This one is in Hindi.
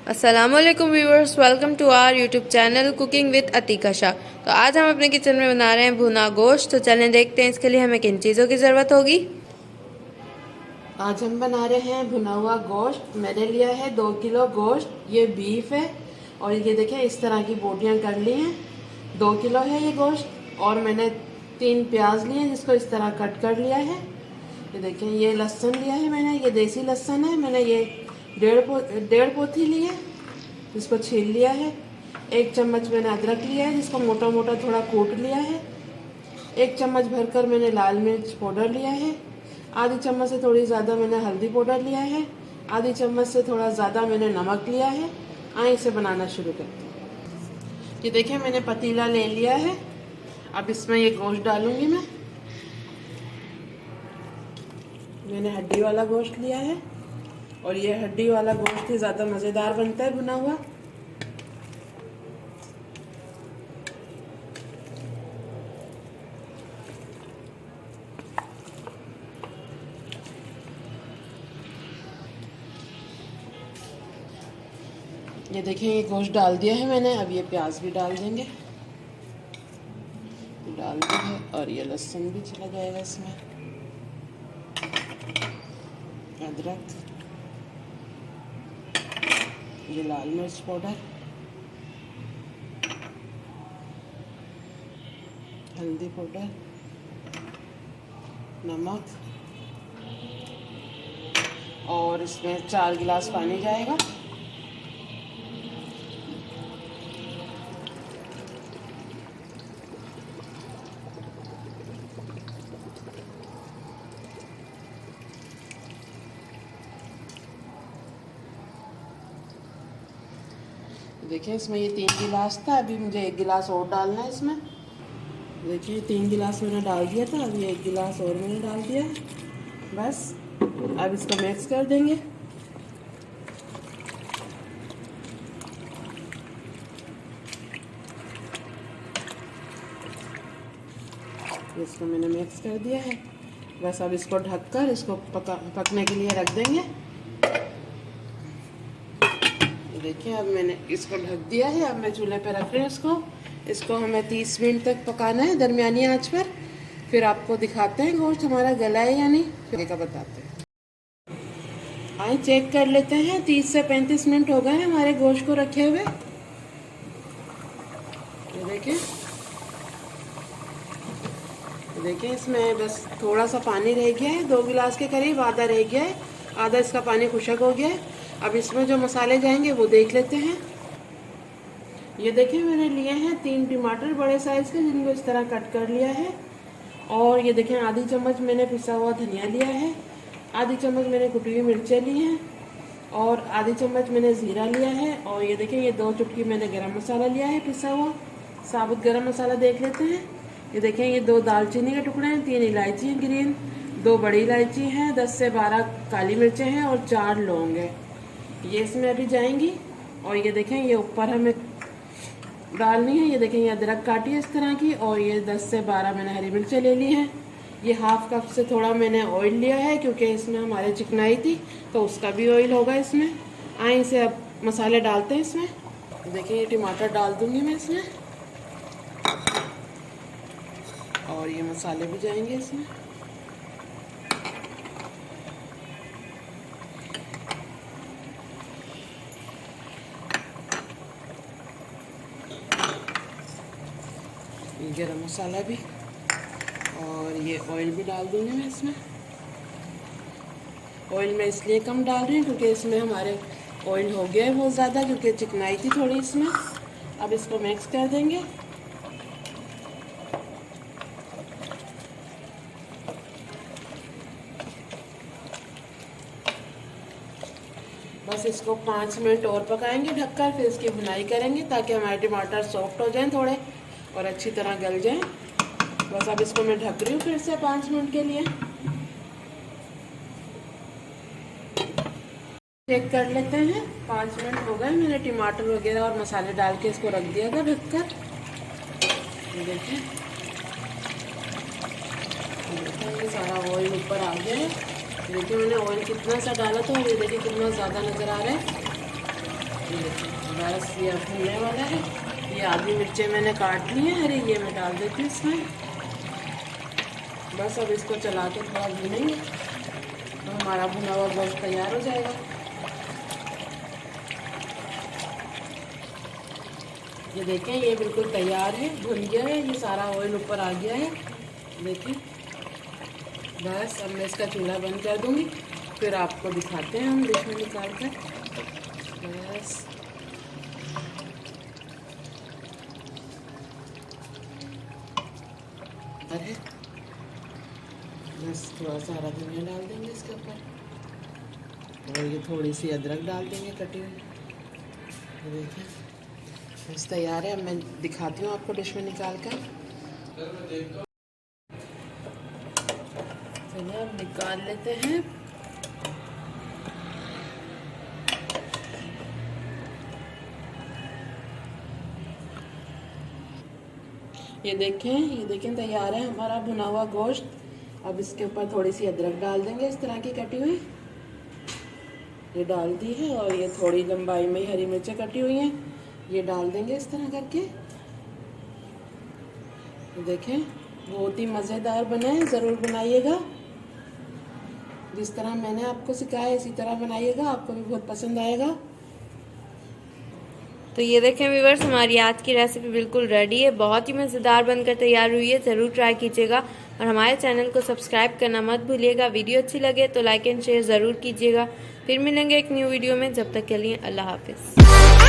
अस्सलामुअलैकुम viewers, welcome to our YouTube channel cooking with Atika Shah. तो आज हम अपने किचन में बना रहे हैं भुना गोश्त। तो चलें देखते हैं इसके लिए हमें किन चीज़ों की ज़रूरत होगी। आज हम बना रहे हैं भुना हुआ गोश्त। मैंने लिया है 2 किलो गोश्त। ये बीफ है और ये देखें इस तरह की बोटियां कर ली हैं। 2 किलो है ये गोश्त। और मैंने 3 प्याज लिए हैं जिसको इस तरह कट कर लिया है। ये देखें ये लहसुन लिया है मैंने, ये देसी लहसुन है। मैंने ये डेढ़ पोथी ली है जिसको छील लिया है। 1 चम्मच मैंने अदरक लिया है जिसको मोटा मोटा थोड़ा कूट लिया है। 1 चम्मच भरकर मैंने लाल मिर्च पाउडर लिया है। आधी चम्मच से थोड़ी ज़्यादा मैंने हल्दी पाउडर लिया है। आधी चम्मच से थोड़ा ज़्यादा मैंने नमक लिया है। आइए इसे बनाना शुरू करते हैं। ये देखिए मैंने पतीला ले लिया है। अब इसमें ये गोश्त डालूंगी मैंने हड्डी वाला गोश्त लिया है और ये हड्डी वाला गोश्त ही ज़्यादा मज़ेदार बनता है भुना हुआ। ये देखिए ये गोश्त डाल दिया है मैंने। अब ये प्याज भी डाल देंगे, डाल दिया और ये लहसुन भी चला जाएगा इसमें। अदरक, ये लाल मिर्च पाउडर, हल्दी पाउडर, नमक और इसमें 4 गिलास पानी जाएगा। देखिए इसमें ये 3 गिलास था, अभी मुझे 1 गिलास और डालना है इसमें। देखिए 3 गिलास मैंने डाल दिया था, अभी 1 गिलास और मैंने डाल दिया है। बस अब इसको मिक्स कर देंगे। इसको मैंने मिक्स कर दिया है। बस अब इसको ढककर इसको पकने के लिए रख देंगे। देखिए अब मैंने इसको ढक दिया है। अब मैं चूल्हे पे रख रही हूँ इसको हमें 30 मिनट तक पकाना है दरमियानी आंच पर। फिर आपको दिखाते हैं गोश्त हमारा गला है या नहीं, फिर का बताते हैं। आइए चेक कर लेते हैं। 30 से 35 मिनट हो गए हैं हमारे गोश्त को रखे हुए। देखिए इसमें बस थोड़ा सा पानी रह गया है, 2 गिलास के करीब आधा रह गया है। आधा इसका पानी खुशक हो गया है। अब इसमें जो मसाले जाएंगे वो देख लेते हैं। ये देखिए मैंने लिए हैं 3 टमाटर बड़े साइज़ के जिनको इस तरह कट कर लिया है। और ये देखें आधी चम्मच मैंने पिसा हुआ धनिया लिया है। आधी चम्मच मैंने कुटी हुई मिर्चें ली हैं और आधी चम्मच मैंने ज़ीरा लिया है। और ये देखें ये 2 चुटकी मैंने गरम मसाला लिया है पिसा हुआ, साबुत गरम मसाला देख लेते हैं। ये देखें ये 2 दालचीनी के टुकड़े हैं, 3 इलायची हैं ग्रीन, 2 बड़ी इलायची हैं, 10 से 12 काली मिर्चें हैं और 4 लौंग हैं। ये इसमें अभी जाएंगी। और ये देखें ये ऊपर हमें डालनी है। ये देखें ये अदरक काटी है इस तरह की और ये 10 से 12 मैंने हरी मिर्चें ले ली हैं। ये हाफ कप से थोड़ा मैंने ऑयल लिया है क्योंकि इसमें हमारे चिकनाई थी तो उसका भी ऑयल होगा इसमें। आए इसे अब मसाले डालते हैं इसमें। देखिए ये टमाटर डाल दूंगी मैं इसमें और ये मसाले भी जाएंगे इसमें। गरम मसाला भी और ये ऑयल भी डाल दूंगी मैं इसमें। ऑयल मैं इसलिए कम डाल रही हूँ क्योंकि इसमें हमारे ऑयल हो गया है बहुत ज़्यादा, क्योंकि चिकनाई थी थोड़ी इसमें। अब इसको मिक्स कर देंगे। बस इसको 5 मिनट और पकाएंगे ढककर, फिर इसकी भुनाई करेंगे ताकि हमारे टमाटर सॉफ्ट हो जाएं थोड़े और अच्छी तरह गल जाएं। बस अब इसको मैं ढक रही हूँ फिर से 5 मिनट के लिए। चेक कर लेते हैं। 5 मिनट हो गए। मैंने टमाटर वगैरह और मसाले डाल के इसको रख दिया था ढककर। देखिए ये सारा ऑयल ऊपर आ गया है। देखिए मैंने ऑयल कितना सा डाला था और ये देखिए कितना ज़्यादा नज़र आ रहा है। ये देखिए, बस ये अब भुनने वाला है। ये आधी मिर्चें मैंने काट ली हैं हरी, ये मैं डाल देती हूँ इसमें। बस अब इसको चला के थोड़ा भूनेंगे तो हमारा भुना हुआ गोश्त तैयार हो जाएगा। ये देखें, ये बिल्कुल तैयार है, भुन गया है, ये सारा ऑयल ऊपर आ गया है। देखिए, बस अब मैं इसका चूल्हा बंद कर दूँगी, फिर आपको दिखाते हैं हम डिश में निकाल कर। बस है, बस थोड़ा सा हरा धनिया डाल देंगे इसके ऊपर और ये थोड़ी सी अदरक डाल देंगे कटी हुई। देखिए, बस तैयार है। अब मैं दिखाती हूँ आपको डिश में निकाल कर। चलिए अब निकाल लेते हैं। ये देखें तैयार है हमारा भुना हुआ गोश्त। अब इसके ऊपर थोड़ी सी अदरक डाल देंगे, इस तरह की कटी हुई, ये डाल दी है। और ये थोड़ी लंबाई में हरी मिर्चें कटी हुई हैं, ये डाल देंगे इस तरह करके। देखें, बहुत ही मज़ेदार बना है, ज़रूर बनाइएगा। जिस तरह मैंने आपको सिखाया इसी तरह बनाइएगा, आपको भी बहुत पसंद आएगा। तो ये देखें व्यूअर्स, हमारी आज की रेसिपी बिल्कुल रेडी है, बहुत ही मज़ेदार बनकर तैयार हुई है। ज़रूर ट्राई कीजिएगा और हमारे चैनल को सब्सक्राइब करना मत भूलिएगा। वीडियो अच्छी लगे तो लाइक एंड शेयर ज़रूर कीजिएगा। फिर मिलेंगे एक न्यू वीडियो में, जब तक के लिए अल्लाह हाफिज़।